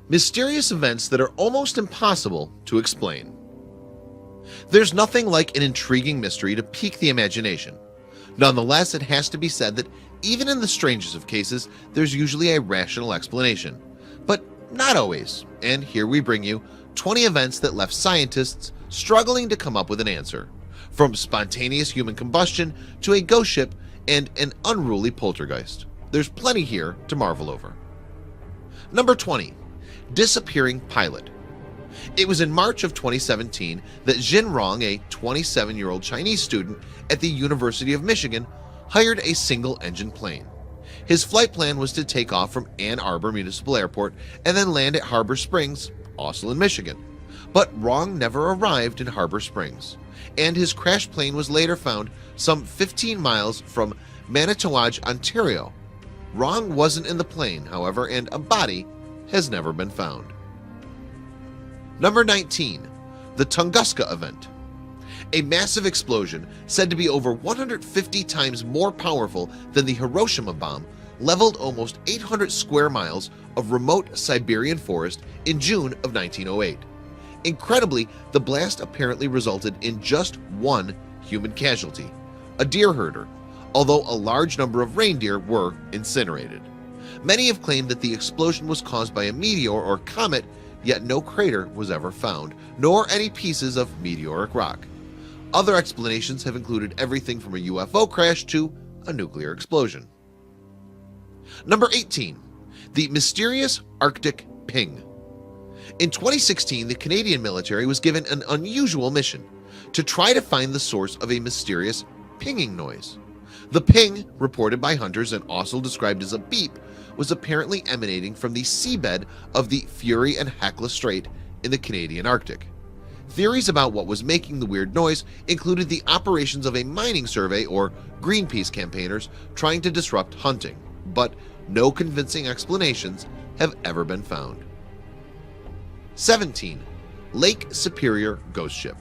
Mysterious events that are almost impossible to explain. There's nothing like an intriguing mystery to pique the imagination. Nonetheless, it has to be said that even in the strangest of cases, there's usually a rational explanation. But not always, and here we bring you 20 events that left scientists struggling to come up with an answer, from spontaneous human combustion to a ghost ship and an unruly poltergeist. There's plenty here to marvel over. Number 20. Disappearing pilot. It was in March of 2017 that Jin Rong, a 27-year-old Chinese student at the University of Michigan, hired a single-engine plane. His flight plan was to take off from Ann Arbor Municipal Airport and then land at Harbor Springs, also in Michigan. But Rong never arrived in Harbor Springs, and his crashed plane was later found some 15 miles from Manitowaj, Ontario. Rong wasn't in the plane, however, and a body has never been found. Number 19. The Tunguska event. A massive explosion, said to be over 150 times more powerful than the Hiroshima bomb, leveled almost 800 square miles of remote Siberian forest in June of 1908. Incredibly, the blast apparently resulted in just one human casualty, a deer herder, although a large number of reindeer were incinerated. Many have claimed that the explosion was caused by a meteor or comet, yet no crater was ever found, nor any pieces of meteoric rock. Other explanations have included everything from a UFO crash to a nuclear explosion. Number 18. The mysterious Arctic ping. In 2016, the Canadian military was given an unusual mission to try to find the source of a mysterious pinging noise. The ping, reported by hunters and also described as a beep, was apparently emanating from the seabed of the Fury and Hecla Strait in the Canadian Arctic. Theories about what was making the weird noise included the operations of a mining survey or Greenpeace campaigners trying to disrupt hunting, but no convincing explanations have ever been found. 17. Lake Superior Ghost Ship.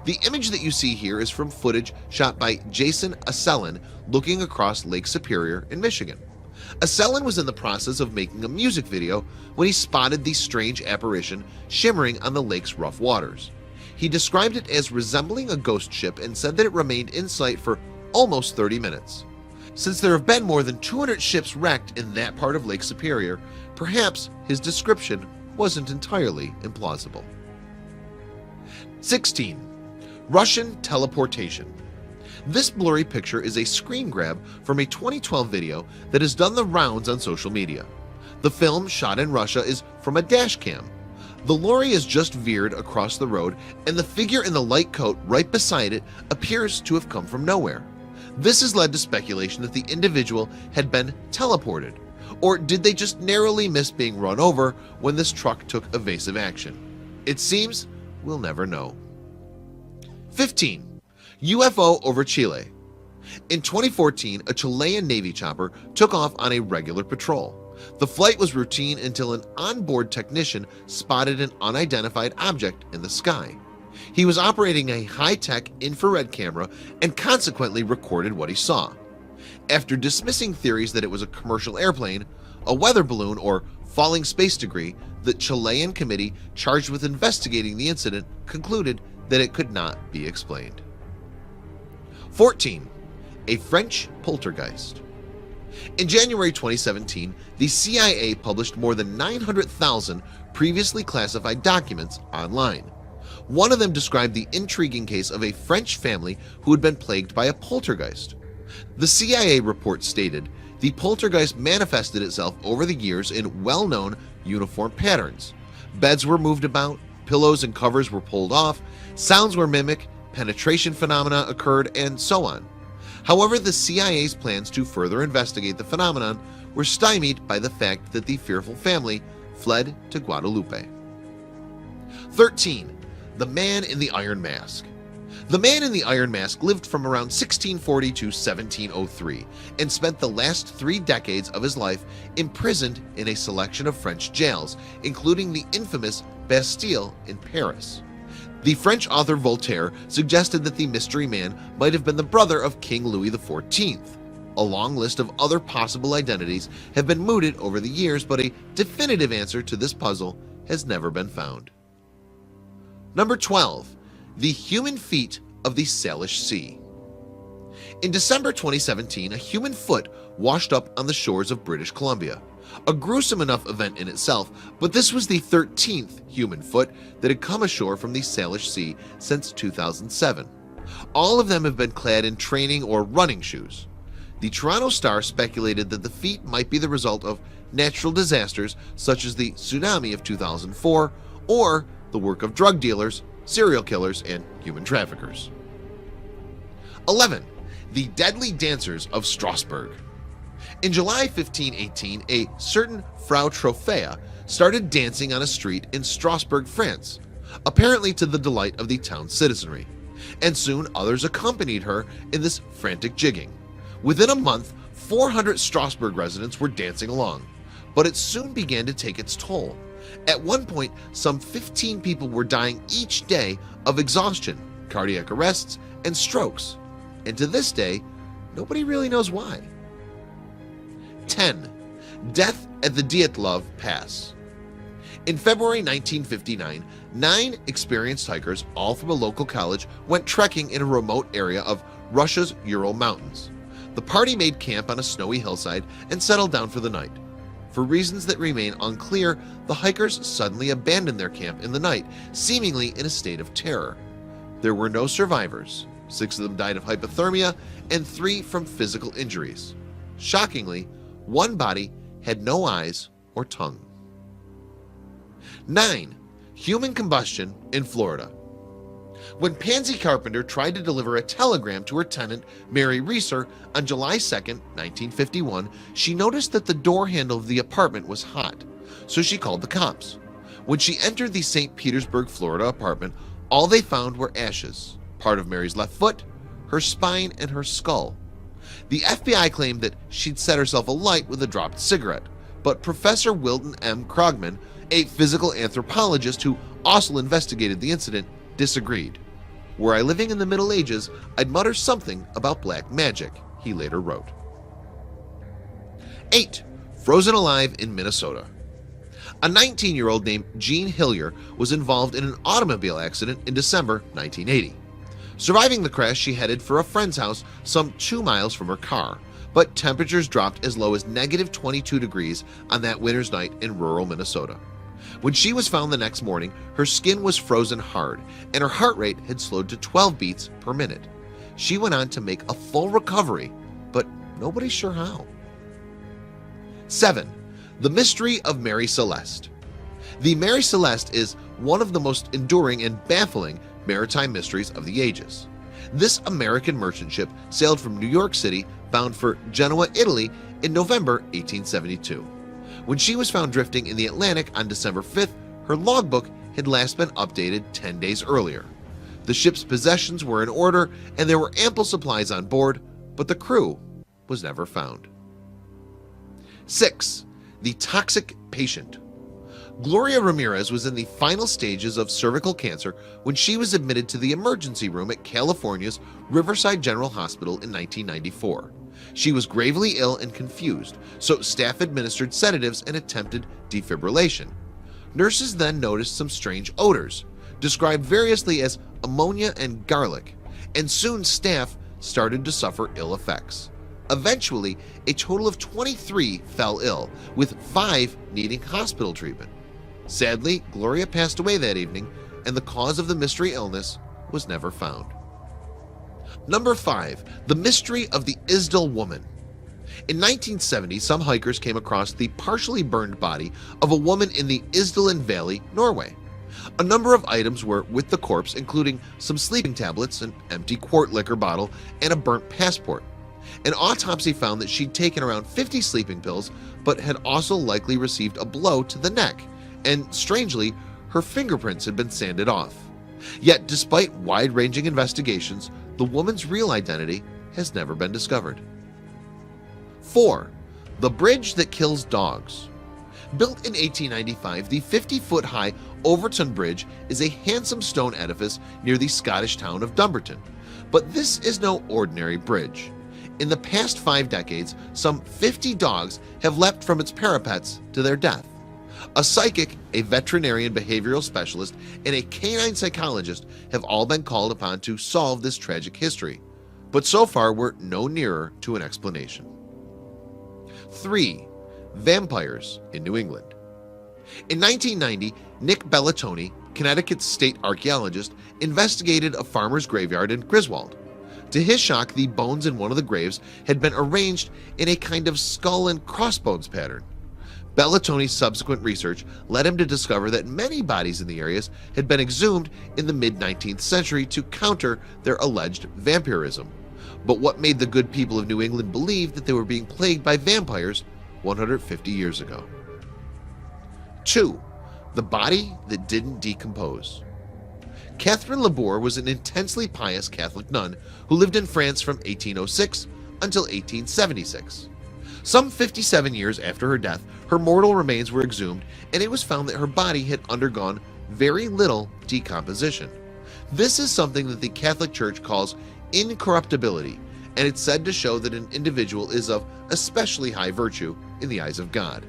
The image that you see here is from footage shot by Jason Asselin looking across Lake Superior in Michigan. Asselin was in the process of making a music video when he spotted the strange apparition shimmering on the lake's rough waters. He described it as resembling a ghost ship and said that it remained in sight for almost 30 minutes. Since there have been more than 200 ships wrecked in that part of Lake Superior, perhaps his description wasn't entirely implausible. 16. Russian teleportation. This blurry picture is a screen grab from a 2012 video that has done the rounds on social media. The film, shot in Russia, is from a dash cam. The lorry is just veered across the road, and the figure in the light coat right beside it appears to have come from nowhere. This has led to speculation that the individual had been teleported, or did they just narrowly miss being run over when this truck took evasive action? It seems we'll never know. 15. UFO over Chile. In 2014, a Chilean Navy chopper took off on a regular patrol. The flight was routine until an onboard technician spotted an unidentified object in the sky. He was operating a high-tech infrared camera and consequently recorded what he saw. After dismissing theories that it was a commercial airplane, a weather balloon, or falling space debris, the Chilean committee charged with investigating the incident concluded that it could not be explained. 14. A French poltergeist. In January 2017, the CIA published more than 900,000 previously classified documents online. One of them described the intriguing case of a French family who had been plagued by a poltergeist. The CIA report stated the poltergeist manifested itself over the years in well-known uniform patterns. Beds were moved about, pillows and covers were pulled off, sounds were mimicked, penetration phenomena occurred, and so on. However, the CIA's plans to further investigate the phenomenon were stymied by the fact that the fearful family fled to Guadalupe. 13. The Man in the Iron Mask. The Man in the Iron Mask lived from around 1640 to 1703 and spent the last 3 decades of his life imprisoned in a selection of French jails, including the infamous Bastille in Paris. The French author Voltaire suggested that the mystery man might have been the brother of King Louis XIV. A long list of other possible identities have been mooted over the years, but a definitive answer to this puzzle has never been found. Number 12. The human feet of the Salish Sea. In December 2017, a human foot washed up on the shores of British Columbia. A gruesome enough event in itself, but this was the 13th human foot that had come ashore from the Salish Sea since 2007. All of them have been clad in training or running shoes. The Toronto Star speculated that the feet might be the result of natural disasters such as the tsunami of 2004 or the work of drug dealers, serial killers, and human traffickers. 11. The Deadly Dancers of Strasbourg. In July 1518, a certain Frau Trophea started dancing on a street in Strasbourg, France, apparently to the delight of the town's citizenry, and soon others accompanied her in this frantic jigging. Within a month, 400 Strasbourg residents were dancing along, but it soon began to take its toll. At one point, some 15 people were dying each day of exhaustion, cardiac arrests, and strokes, and to this day, nobody really knows why. 10. Death at the Dyatlov Pass. In February 1959, 9 experienced hikers, all from a local college, went trekking in a remote area of Russia's Ural Mountains. The party made camp on a snowy hillside and settled down for the night. For reasons that remain unclear, the hikers suddenly abandoned their camp in the night, seemingly in a state of terror. There were no survivors. 6 of them died of hypothermia and 3 from physical injuries. Shockingly, one body had no eyes or tongue. 9. Human combustion in Florida. When Pansy Carpenter tried to deliver a telegram to her tenant, Mary Reeser, on July 2, 1951, she noticed that the door handle of the apartment was hot, so she called the cops. When she entered the St. Petersburg, Florida apartment, all they found were ashes, part of Mary's left foot, her spine, and her skull. The FBI claimed that she'd set herself alight with a dropped cigarette, but Professor Wilton M. Krogman, a physical anthropologist who also investigated the incident, disagreed. "Were I living in the Middle Ages, I'd mutter something about black magic," he later wrote. 8. Frozen alive in Minnesota. A 19-year-old named Jean Hillier was involved in an automobile accident in December 1980. Surviving the crash, she headed for a friend's house some 2 miles from her car, but temperatures dropped as low as -22 degrees on that winter's night in rural Minnesota. When she was found the next morning, her skin was frozen hard and her heart rate had slowed to 12 beats per minute. She went on to make a full recovery, but nobody's sure how. 7. The Mystery of Mary Celeste. The Mary Celeste is one of the most enduring and baffling maritime mysteries of the ages. This American merchant ship sailed from New York City bound for Genoa, Italy in November 1872. When she was found drifting in the Atlantic on December 5th, her logbook had last been updated 10 days earlier. The ship's possessions were in order and there were ample supplies on board, but the crew was never found. 6. The Toxic Patient. Gloria Ramirez was in the final stages of cervical cancer when she was admitted to the emergency room at California's Riverside General Hospital in 1994. She was gravely ill and confused, so staff administered sedatives and attempted defibrillation. Nurses then noticed some strange odors, described variously as ammonia and garlic, and soon staff started to suffer ill effects. Eventually, a total of 23 fell ill, with 5 needing hospital treatment. Sadly, Gloria passed away that evening, and the cause of the mystery illness was never found. Number 5. The Mystery of the Isdal Woman. In 1970, some hikers came across the partially burned body of a woman in the Isdalen Valley, Norway. A number of items were with the corpse, including some sleeping tablets, an empty quart liquor bottle, and a burnt passport. An autopsy found that she'd taken around 50 sleeping pills, but had also likely received a blow to the neck, and strangely, her fingerprints had been sanded off. Yet, despite wide-ranging investigations, the woman's real identity has never been discovered. 4. The Bridge That Kills Dogs. Built in 1895, the 50-foot-high Overton Bridge is a handsome stone edifice near the Scottish town of Dumbarton. But this is no ordinary bridge. In the past 5 decades, some 50 dogs have leapt from its parapets to their death. A psychic, a veterinarian behavioral specialist, and a canine psychologist have all been called upon to solve this tragic history, but so far we're no nearer to an explanation. 3. Vampires in New England. In 1990, Nick Bellatoni, Connecticut's state archaeologist, investigated a farmer's graveyard in Griswold. To his shock, the bones in one of the graves had been arranged in a kind of skull and crossbones pattern. Bellatoni's subsequent research led him to discover that many bodies in the areas had been exhumed in the mid-19th century to counter their alleged vampirism. But what made the good people of New England believe that they were being plagued by vampires 150 years ago? 2. The body that didn't decompose. Catherine Labour was an intensely pious Catholic nun who lived in France from 1806 until 1876. Some 57 years after her death, her mortal remains were exhumed, and it was found that her body had undergone very little decomposition. This is something that the Catholic Church calls incorruptibility, and it's said to show that an individual is of especially high virtue in the eyes of God.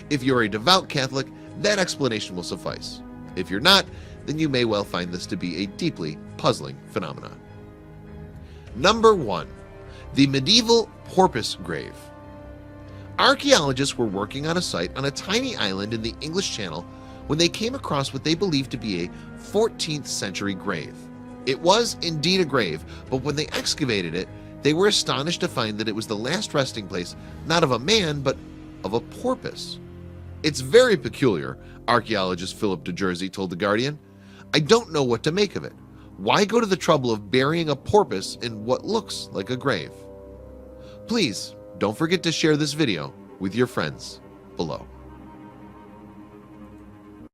If you're a devout Catholic, that explanation will suffice. If you're not, then you may well find this to be a deeply puzzling phenomenon. Number 1. The medieval porpoise grave. Archaeologists were working on a site on a tiny island in the English Channel when they came across what they believed to be a 14th century grave. It was indeed a grave, but when they excavated it, they were astonished to find that it was the last resting place not of a man, but of a porpoise. "It's very peculiar," archaeologist Philip de Jersey told The Guardian. "I don't know what to make of it. Why go to the trouble of burying a porpoise in what looks like a grave?" Please don't forget to share this video with your friends below.